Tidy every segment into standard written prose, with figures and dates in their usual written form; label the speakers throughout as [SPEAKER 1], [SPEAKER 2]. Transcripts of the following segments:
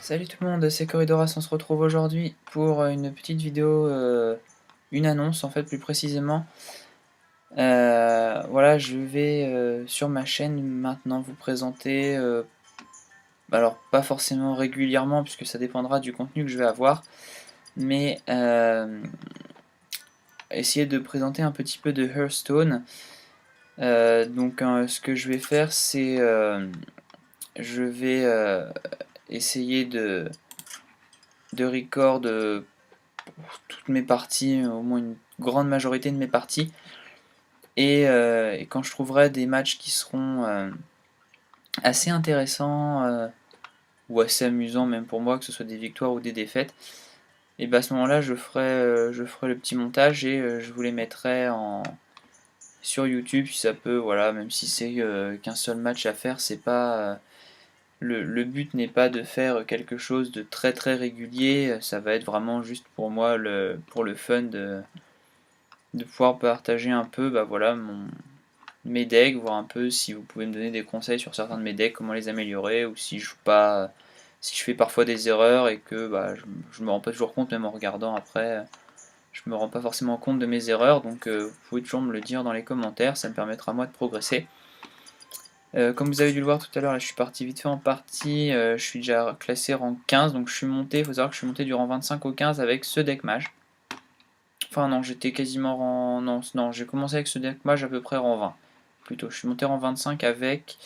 [SPEAKER 1] Salut tout le monde, c'est Corridoras, on se retrouve aujourd'hui pour une petite vidéo, une annonce en fait plus précisément. Voilà, je vais sur ma chaîne maintenant vous présenter, alors pas forcément régulièrement puisque ça dépendra du contenu que je vais avoir, mais essayer de présenter un petit peu de Hearthstone. Ce que je vais faire c'est je vais essayer de record toutes mes parties, au moins une grande majorité de mes parties. Et quand je trouverai des matchs qui seront assez intéressants ou assez amusants même pour moi, que ce soit des victoires ou des défaites, et ben à ce moment-là je ferai le petit montage et je vous les mettrai sur YouTube si ça peut, voilà, même si c'est qu'un seul match à faire, c'est pas le but n'est pas de faire quelque chose de très très régulier, ça va être vraiment juste pour moi pour le fun de pouvoir partager un peu, bah voilà, mes decks, voir un peu si vous pouvez me donner des conseils sur certains de mes decks, comment les améliorer, ou si je joue pas, si je fais parfois des erreurs et que bah, je me rends pas toujours compte, même en regardant après, je me rends pas forcément compte de mes erreurs, donc vous pouvez toujours me le dire dans les commentaires, ça me permettra moi de progresser. Comme vous avez dû le voir tout à l'heure, là je suis parti vite fait en partie, je suis déjà classé rang 15, donc je suis monté, il faut savoir que je suis monté du rang 25 au 15 avec ce deck mage. Enfin non, j'étais quasiment rang... Non, j'ai commencé avec ce deck mage à peu près rang 20. Plutôt, je suis monté rang 25 avec...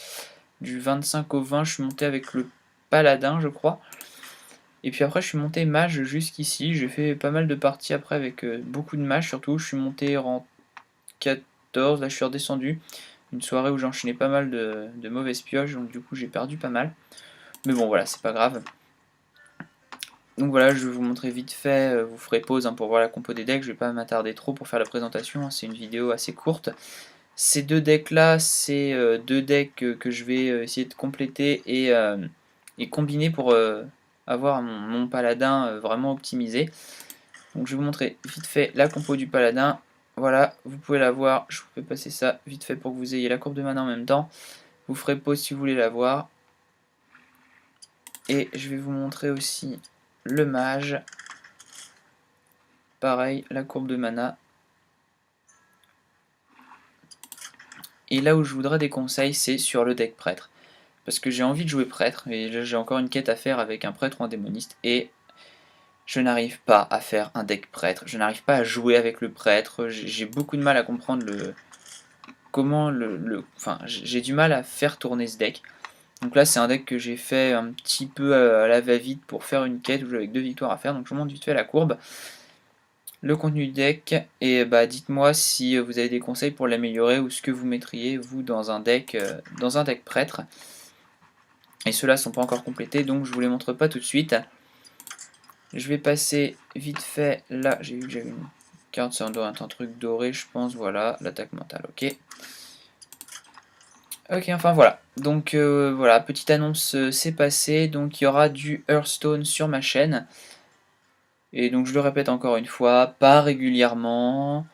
[SPEAKER 1] Du 25 au 20, je suis monté avec le paladin, je crois. Et puis après, je suis monté mage jusqu'ici. J'ai fait pas mal de parties après avec beaucoup de mages surtout. Je suis monté rang 14, là je suis redescendu. Une soirée où j'ai enchaîné pas mal de mauvaises pioches, donc du coup j'ai perdu pas mal. Mais bon voilà, c'est pas grave. Donc voilà, je vais vous montrer vite fait, vous ferez pause hein, pour voir la compo des decks, je vais pas m'attarder trop pour faire la présentation, hein, c'est une vidéo assez courte. Ces deux decks là, c'est deux decks que je vais essayer de compléter et combiner pour avoir mon paladin vraiment optimisé. Donc je vais vous montrer vite fait la compo du paladin. Voilà, vous pouvez la voir, je vous fais passer ça vite fait pour que vous ayez la courbe de mana en même temps. Vous ferez pause si vous voulez la voir. Et je vais vous montrer aussi le mage. Pareil, la courbe de mana. Et là où je voudrais des conseils, c'est sur le deck prêtre. Parce que j'ai envie de jouer prêtre, et j'ai encore une quête à faire avec un prêtre ou un démoniste, et je n'arrive pas à faire un deck prêtre. Je n'arrive pas à jouer avec le prêtre. J'ai beaucoup de mal à comprendre comment enfin, j'ai du mal à faire tourner ce deck. Donc là, c'est un deck que j'ai fait un petit peu à la va-vite pour faire une quête où j'avais que 2 victoires à faire. Donc je vous montre vite fait la courbe, le contenu du deck, et bah dites-moi si vous avez des conseils pour l'améliorer ou ce que vous mettriez vous dans un deck prêtre. Et ceux-là sont pas encore complétés, donc je vous les montre pas tout de suite. Je vais passer vite fait là, j'ai vu que j'avais une carte, ça doit être un truc doré je pense, voilà, l'attaque mentale, ok. Ok, enfin voilà, donc voilà, petite annonce c'est passé, donc il y aura du Hearthstone sur ma chaîne. Et donc je le répète encore une fois, pas régulièrement,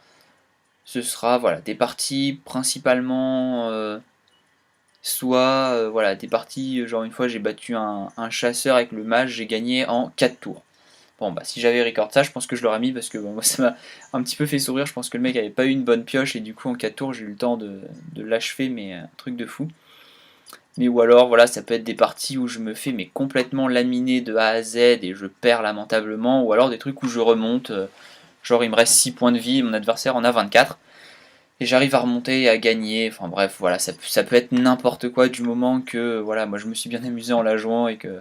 [SPEAKER 1] ce sera voilà, des parties principalement, soit voilà, des parties, genre une fois j'ai battu un chasseur avec le mage, j'ai gagné en 4 tours. Bon bah si j'avais record ça, je pense que je l'aurais mis parce que bon, moi ça m'a un petit peu fait sourire, je pense que le mec avait pas eu une bonne pioche et du coup en 4 tours j'ai eu le temps de l'achever, mais un truc de fou. Mais ou alors voilà, ça peut être des parties où je me fais mais complètement laminer de A à Z et je perds lamentablement, ou alors des trucs où je remonte, genre il me reste 6 points de vie, mon adversaire en a 24, et j'arrive à remonter et à gagner, enfin bref voilà, ça peut être n'importe quoi du moment que voilà, moi je me suis bien amusé en la jouant et que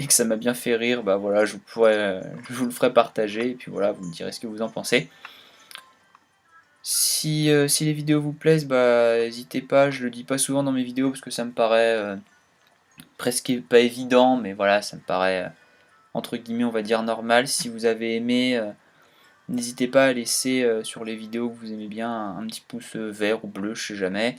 [SPEAKER 1] ça m'a bien fait rire, bah voilà, je vous le ferai partager, et puis voilà, vous me direz ce que vous en pensez. Si les vidéos vous plaisent, bah n'hésitez pas, je le dis pas souvent dans mes vidéos parce que ça me paraît presque pas évident, mais voilà, ça me paraît entre guillemets on va dire normal. Si vous avez aimé, n'hésitez pas à laisser sur les vidéos que vous aimez bien un petit pouce vert ou bleu, je sais jamais.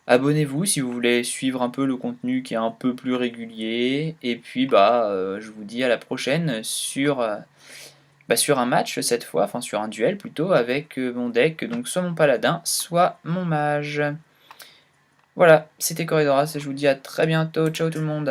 [SPEAKER 1] Abonnez-vous si vous voulez suivre un peu le contenu qui est un peu plus régulier. Et puis bah je vous dis à la prochaine sur un match cette fois, enfin sur un duel plutôt, avec mon deck, donc soit mon paladin, soit mon mage. Voilà, c'était Corridoras et je vous dis à très bientôt, ciao tout le monde.